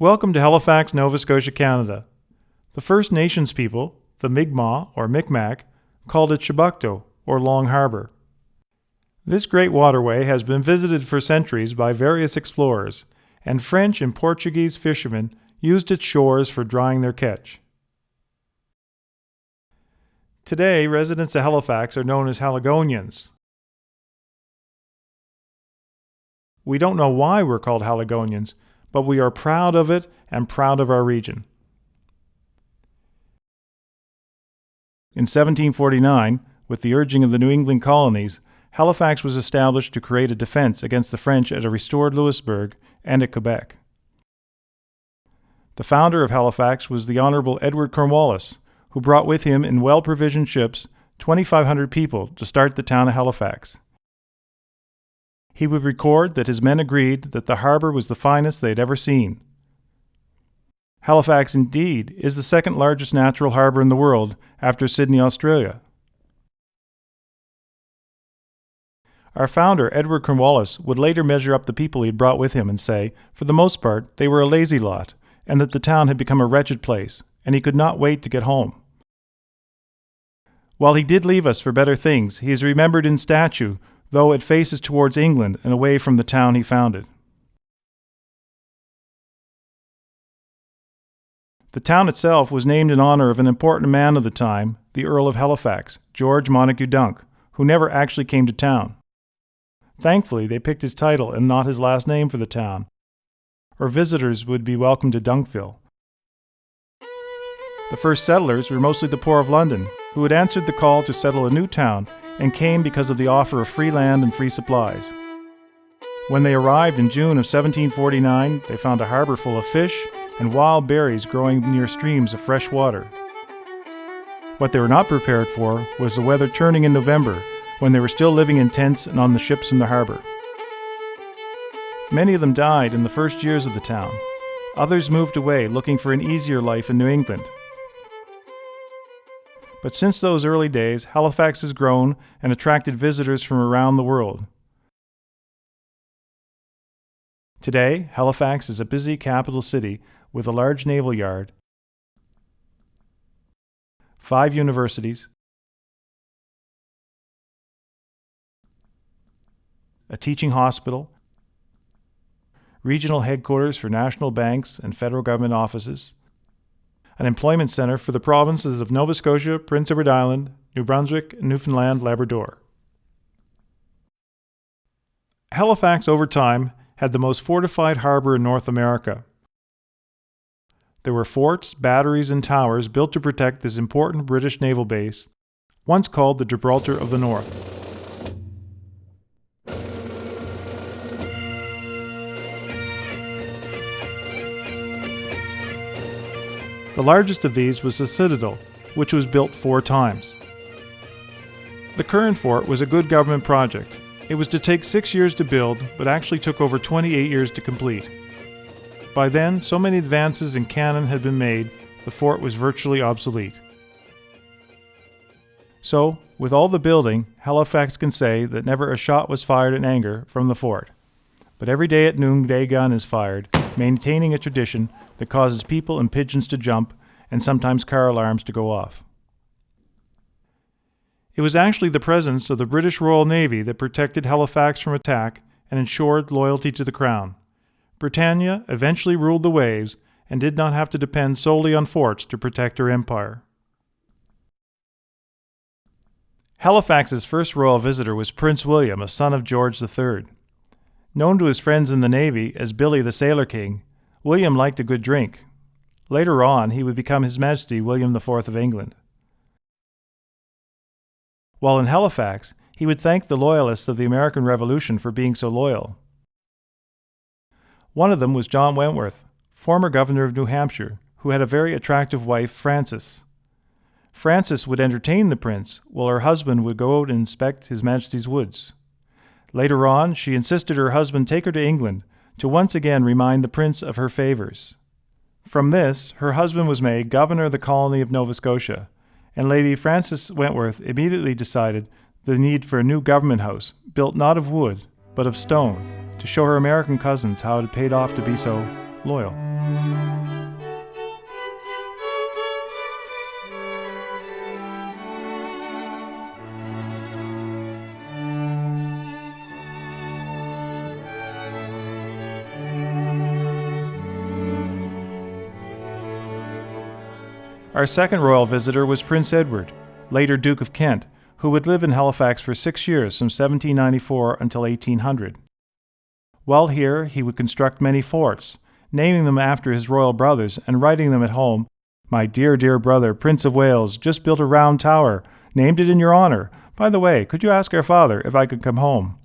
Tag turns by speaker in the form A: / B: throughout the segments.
A: Welcome to Halifax, Nova Scotia, Canada. The First Nations people, the Mi'kmaq or Micmac, called it Chebucto, or Long Harbour. This great waterway has been visited for centuries by various explorers, and French and Portuguese fishermen used its shores for drying their catch. Today, residents of Halifax are known as Haligonians. We don't know why we're called Haligonians, but we are proud of it and proud of our region. In 1749, with the urging of the New England colonies, Halifax was established to create a defense against the French at a restored Louisbourg and at Quebec. The founder of Halifax was the Honourable Edward Cornwallis, who brought with him in well-provisioned ships 2,500 people to start the town of Halifax. He would record that his men agreed that the harbour was the finest they had ever seen. Halifax, indeed, is the second largest natural harbour in the world after Sydney, Australia. Our founder, Edward Cornwallis, would later measure up the people he had brought with him and say, for the most part, they were a lazy lot, and that the town had become a wretched place, and he could not wait to get home. While he did leave us for better things, he is remembered in statue, though it faces towards England and away from the town he founded. The town itself was named in honour of an important man of the time, the Earl of Halifax, George Montagu Dunk, who never actually came to town. Thankfully, they picked his title and not his last name for the town, or visitors would be welcome to Dunkville. The first settlers were mostly the poor of London, who had answered the call to settle a new town and came because of the offer of free land and free supplies. When they arrived in June of 1749, they found a harbour full of fish and wild berries growing near streams of fresh water. What they were not prepared for was the weather turning in November, when they were still living in tents and on the ships in the harbour. Many of them died in the first years of the town. Others moved away looking for an easier life in New England. But since those early days, Halifax has grown and attracted visitors from around the world. Today, Halifax is a busy capital city with a large naval yard, 5 universities, a teaching hospital, regional headquarters for national banks and federal government offices, an employment centre for the provinces of Nova Scotia, Prince Edward Island, New Brunswick, and Newfoundland, Labrador. Halifax, over time, had the most fortified harbour in North America. There were forts, batteries, and towers built to protect this important British naval base, once called the Gibraltar of the North. The largest of these was the Citadel, which was built 4 times. The current fort was a good government project. It was to take 6 years to build, but actually took over 28 years to complete. By then, so many advances in cannon had been made, the fort was virtually obsolete. So, with all the building, Halifax can say that never a shot was fired in anger from the fort. But every day at noon, day gun is fired, maintaining a tradition that causes people and pigeons to jump and sometimes car alarms to go off. It was actually the presence of the British Royal Navy that protected Halifax from attack and ensured loyalty to the Crown. Britannia eventually ruled the waves and did not have to depend solely on forts to protect her empire. Halifax's first royal visitor was Prince William, a son of George III. Known to his friends in the Navy as Billy the Sailor King, William liked a good drink. Later on, he would become His Majesty William IV of England. While in Halifax, he would thank the loyalists of the American Revolution for being so loyal. One of them was John Wentworth, former governor of New Hampshire, who had a very attractive wife, Frances. Frances would entertain the prince, while her husband would go out and inspect His Majesty's woods. Later on, she insisted her husband take her to England to once again remind the prince of her favours. From this, her husband was made governor of the colony of Nova Scotia, and Lady Frances Wentworth immediately decided the need for a new government house, built not of wood, but of stone, to show her American cousins how it had paid off to be so loyal. Our second royal visitor was Prince Edward, later Duke of Kent, who would live in Halifax for 6 years from 1794 until 1800. While here, he would construct many forts, naming them after his royal brothers and writing them at home, "My dear, dear brother, Prince of Wales, just built a round tower, named it in your honor. By the way, could you ask our father if I could come home?"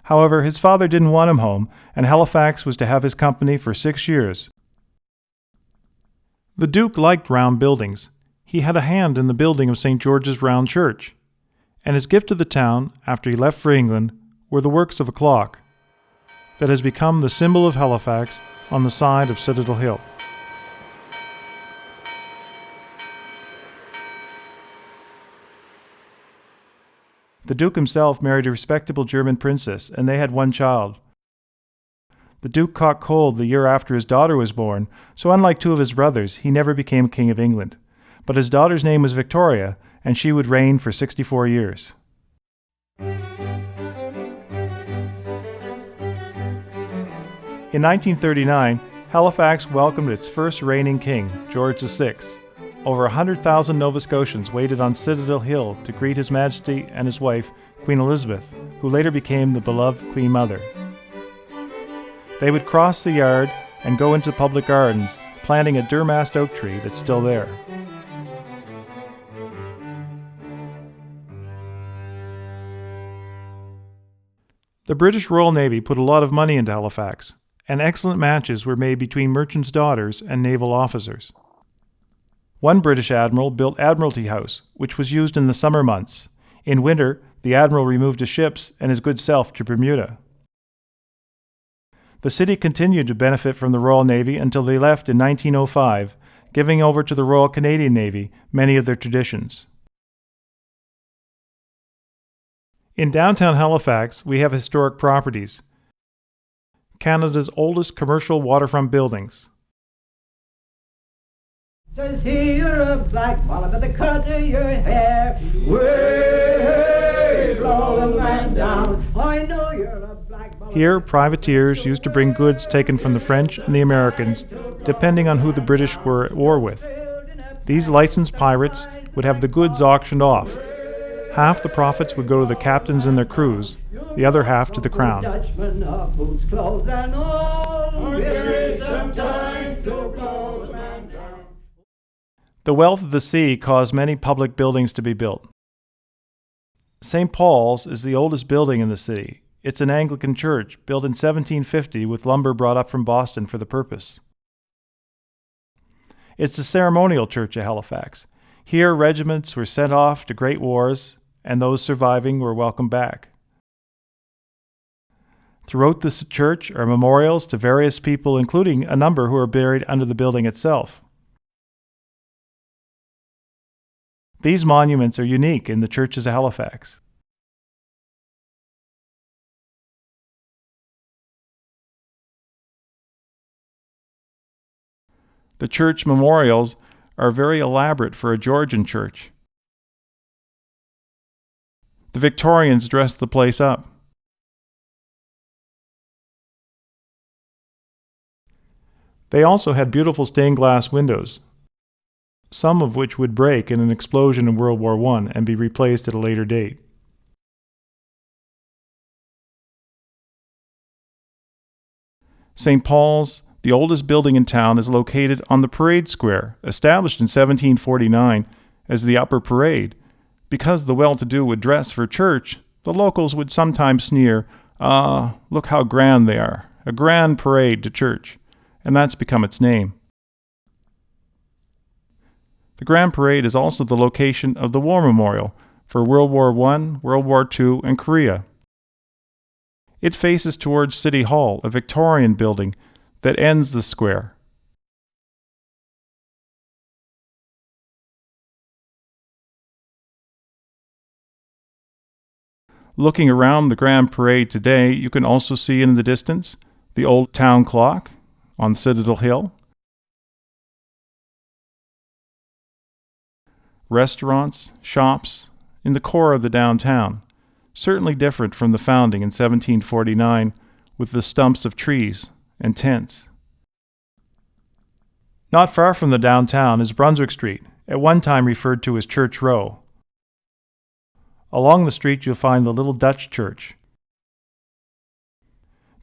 A: However, his father didn't want him home, and Halifax was to have his company for 6 years. The Duke liked round buildings. He had a hand in the building of St. George's Round Church, and his gift to the town, after he left for England, were the works of a clock that has become the symbol of Halifax on the side of Citadel Hill. The Duke himself married a respectable German princess, and they had one child. The Duke caught cold the year after his daughter was born, so unlike two of his brothers, he never became King of England. But his daughter's name was Victoria, and she would reign for 64 years. In 1939, Halifax welcomed its first reigning king, George VI. Over 100,000 Nova Scotians waited on Citadel Hill to greet His Majesty and his wife, Queen Elizabeth, who later became the beloved Queen Mother. They would cross the yard and go into the public gardens, planting a Durmast oak tree that's still there. The British Royal Navy put a lot of money into Halifax, and excellent matches were made between merchants' daughters and naval officers. One British admiral built Admiralty House, which was used in the summer months. In winter, the admiral removed his ships and his good self to Bermuda. The city continued to benefit from the Royal Navy until they left in 1905, giving over to the Royal Canadian Navy many of their traditions. In downtown Halifax, we have historic properties. Canada's oldest commercial waterfront buildings.
B: Says here you're a black ball by the cut of your hair. Way blow the man down. I know you're a black ball.
A: Here, privateers used to bring goods taken from the French and the Americans, depending on who the British were at war with. These licensed pirates would have the goods auctioned off. Half the profits would go to the captains and their crews, the other half to the crown. The wealth of the sea caused many public buildings to be built. St. Paul's is the oldest building in the city. It's an Anglican church built in 1750 with lumber brought up from Boston for the purpose. It's the ceremonial church of Halifax. Here, regiments were sent off to great wars, and those surviving were welcomed back. Throughout the church are memorials to various people, including a number who are buried under the building itself. These monuments are unique in the churches of Halifax. The church memorials are very elaborate for a Georgian church. The Victorians dressed the place up. They also had beautiful stained glass windows, some of which would break in an explosion in World War I and be replaced at a later date. St. Paul's, the oldest building in town, is located on the Parade Square, established in 1749 as the Upper Parade. Because the well-to-do would dress for church, the locals would sometimes sneer, look how grand they are, a grand parade to church, and that's become its name. The Grand Parade is also the location of the War Memorial for World War I, World War II, and Korea. It faces towards City Hall, a Victorian building that ends the square. Looking around the Grand Parade today, you can also see in the distance the old town clock on Citadel Hill, restaurants, shops, in the core of the downtown, certainly different from the founding in 1749 with the stumps of trees and tents. Not far from the downtown is Brunswick Street, at one time referred to as Church Row. Along the street you'll find the Little Dutch Church,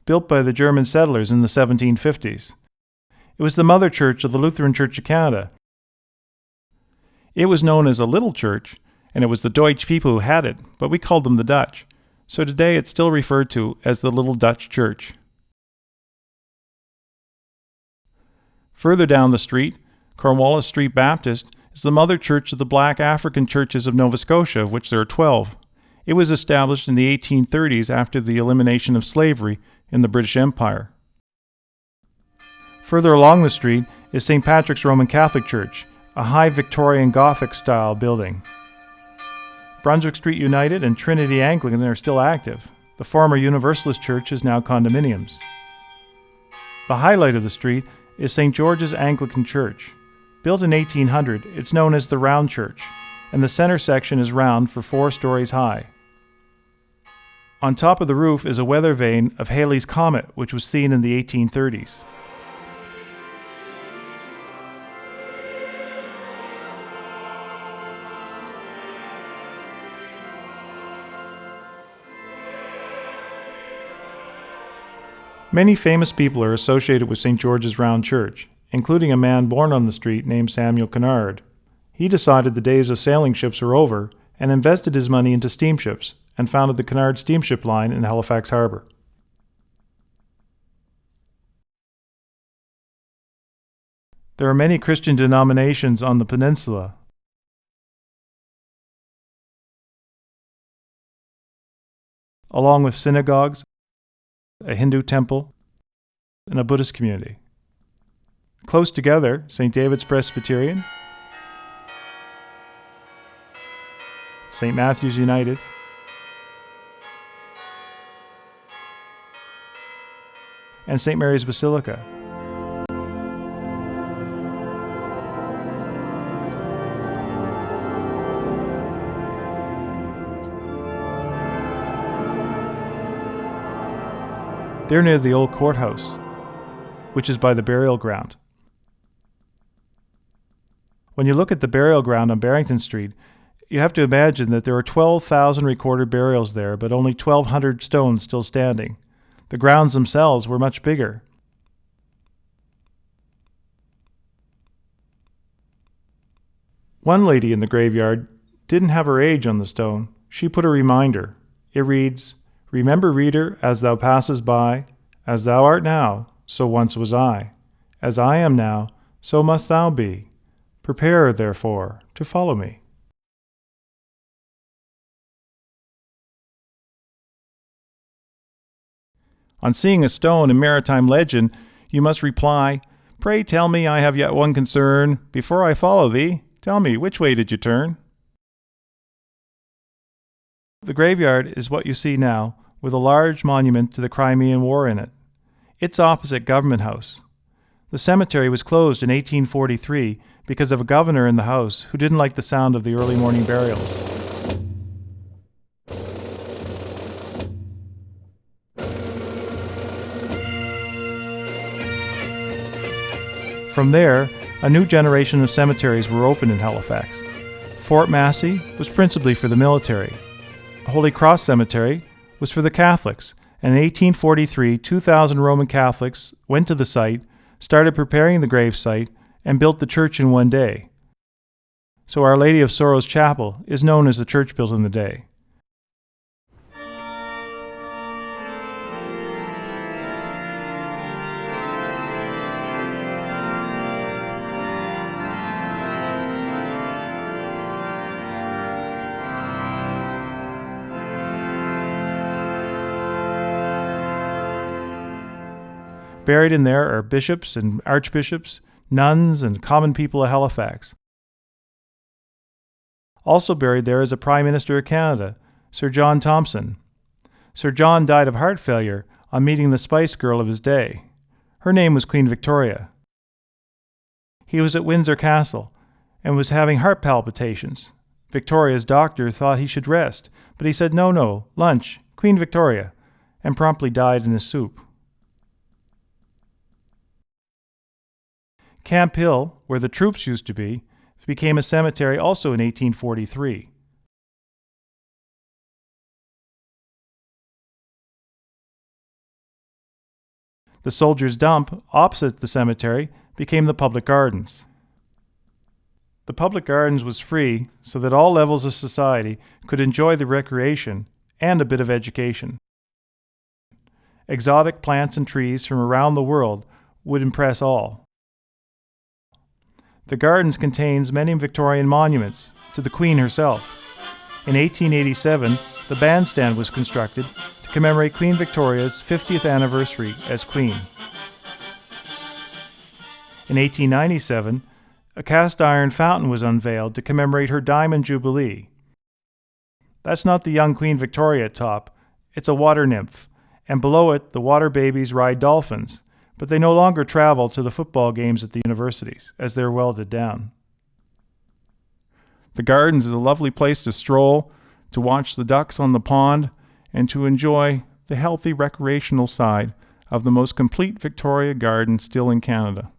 A: built by the German settlers in the 1750s. It was the mother church of the Lutheran Church of Canada. It was known as a little church, and it was the Deutsch people who had it, but we called them the Dutch. So today it's still referred to as the Little Dutch Church. Further down the street, Cornwallis Street Baptist is the mother church of the Black African churches of Nova Scotia, of which there are 12. It was established in the 1830s after the elimination of slavery in the British Empire. Further along the street is St. Patrick's Roman Catholic Church, a high Victorian Gothic-style building. Brunswick Street United and Trinity Anglican are still active. The former Universalist Church is now condominiums. The highlight of the street is St. George's Anglican Church. Built in 1800, it's known as the Round Church, and the center section is round for 4 stories high. On top of the roof is a weather vane of Halley's Comet, which was seen in the 1830s. Many famous people are associated with St. George's Round Church, including a man born on the street named Samuel Kennard. He decided the days of sailing ships were over and invested his money into steamships and founded the Kennard Steamship Line in Halifax Harbour. There are many Christian denominations on the peninsula. Along with synagogues, a Hindu temple, and a Buddhist community. Close together, St. David's Presbyterian, St. Matthew's United, and St. Mary's Basilica. They're near the old courthouse, which is by the burial ground. When you look at the burial ground on Barrington Street, you have to imagine that there are 12,000 recorded burials there, but only 1,200 stones still standing. The grounds themselves were much bigger. One lady in the graveyard didn't have her age on the stone. She put a reminder. It reads, "Remember, reader, as thou passest by, as thou art now, so once was I. As I am now, so must thou be. Prepare, therefore, to follow me." On seeing a stone in maritime legend, you must reply, "Pray tell me, I have yet one concern. Before I follow thee, tell me, which way did you turn?" The graveyard is what you see now, with a large monument to the Crimean War in it. It's opposite Government House. The cemetery was closed in 1843 because of a governor in the house who didn't like the sound of the early morning burials. From there, a new generation of cemeteries were opened in Halifax. Fort Massey was principally for the military. Holy Cross Cemetery was for the Catholics, and in 1843, 2,000 Roman Catholics went to the site, started preparing the grave site, and built the church in one day. So Our Lady of Sorrows Chapel is known as the church built in the day. Buried in there are bishops and archbishops, nuns, and common people of Halifax. Also buried there is a Prime Minister of Canada, Sir John Thompson. Sir John died of heart failure on meeting the Spice Girl of his day. Her name was Queen Victoria. He was at Windsor Castle, and was having heart palpitations. Victoria's doctor thought he should rest, but he said, "No, lunch, Queen Victoria," and promptly died in his soup. Camp Hill, where the troops used to be, became a cemetery also in 1843. The soldiers' dump, opposite the cemetery, became the public gardens. The public gardens was free so that all levels of society could enjoy the recreation and a bit of education. Exotic plants and trees from around the world would impress all. The gardens contains many Victorian monuments to the Queen herself. In 1887, the bandstand was constructed to commemorate Queen Victoria's 50th anniversary as Queen. In 1897, a cast-iron fountain was unveiled to commemorate her Diamond Jubilee. That's not the young Queen Victoria at top, it's a water nymph, and below it the water babies ride dolphins, but they no longer travel to the football games at the universities, as they're welded down. The gardens is a lovely place to stroll, to watch the ducks on the pond, and to enjoy the healthy recreational side of the most complete Victoria garden still in Canada.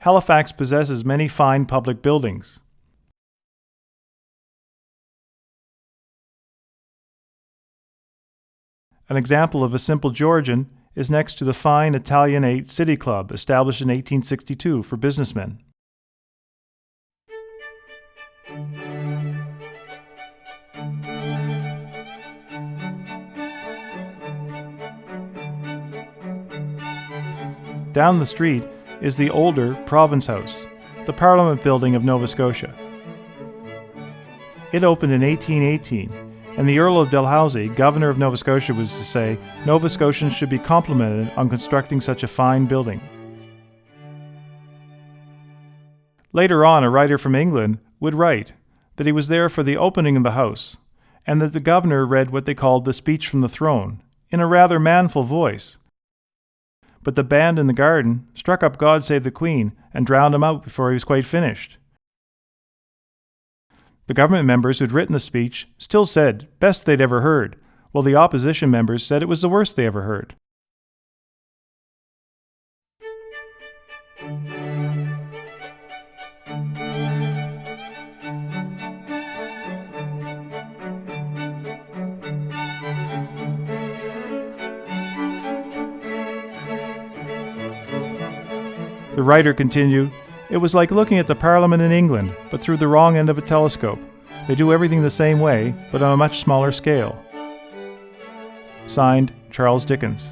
A: Halifax possesses many fine public buildings. An example of a simple Georgian is next to the fine Italianate City Club established in 1862 for businessmen. Down the street is the older Province House, the Parliament building of Nova Scotia. It opened in 1818, and the Earl of Dalhousie, Governor of Nova Scotia, was to say Nova Scotians should be complimented on constructing such a fine building. Later on, a writer from England would write that he was there for the opening of the house, and that the governor read what they called the Speech from the Throne, in a rather manful voice. But the band in the garden struck up God Save the Queen and drowned him out before he was quite finished. The government members who'd written the speech still said best they'd ever heard, while the opposition members said it was the worst they ever heard. The writer continued, "It was like looking at the Parliament in England, but through the wrong end of a telescope. They do everything the same way, but on a much smaller scale." Signed, Charles Dickens.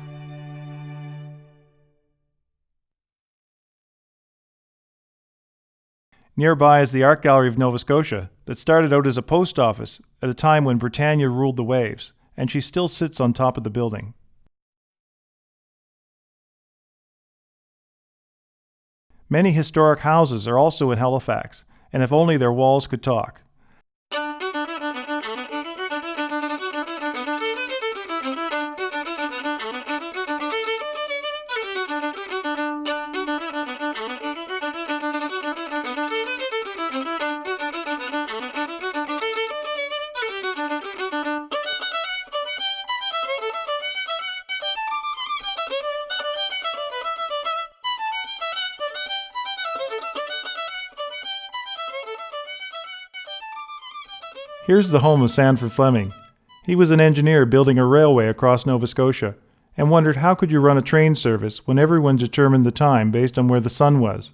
A: Nearby is the Art Gallery of Nova Scotia that started out as a post office at a time when Britannia ruled the waves, and she still sits on top of the building. Many historic houses are also in Halifax, and if only their walls could talk. Here's the home of Sanford Fleming. He was an engineer building a railway across Nova Scotia and wondered how could you run a train service when everyone determined the time based on where the sun was.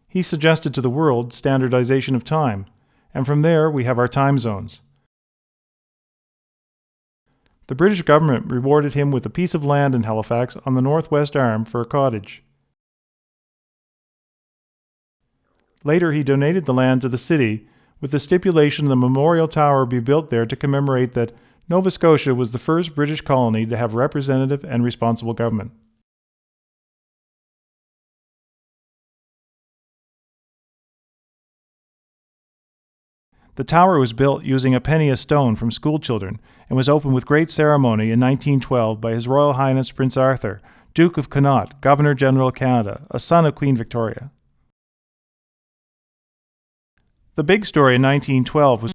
A: He suggested to the world standardization of time, and from there we have our time zones. The British government rewarded him with a piece of land in Halifax on the northwest arm for a cottage. Later he donated the land to the city with the stipulation the memorial tower be built there to commemorate that Nova Scotia was the first British colony to have representative and responsible government. The tower was built using a penny a stone from schoolchildren and was opened with great ceremony in 1912 by His Royal Highness Prince Arthur Duke of Connaught, Governor-General of Canada, a son of Queen Victoria. The big story in 1912 was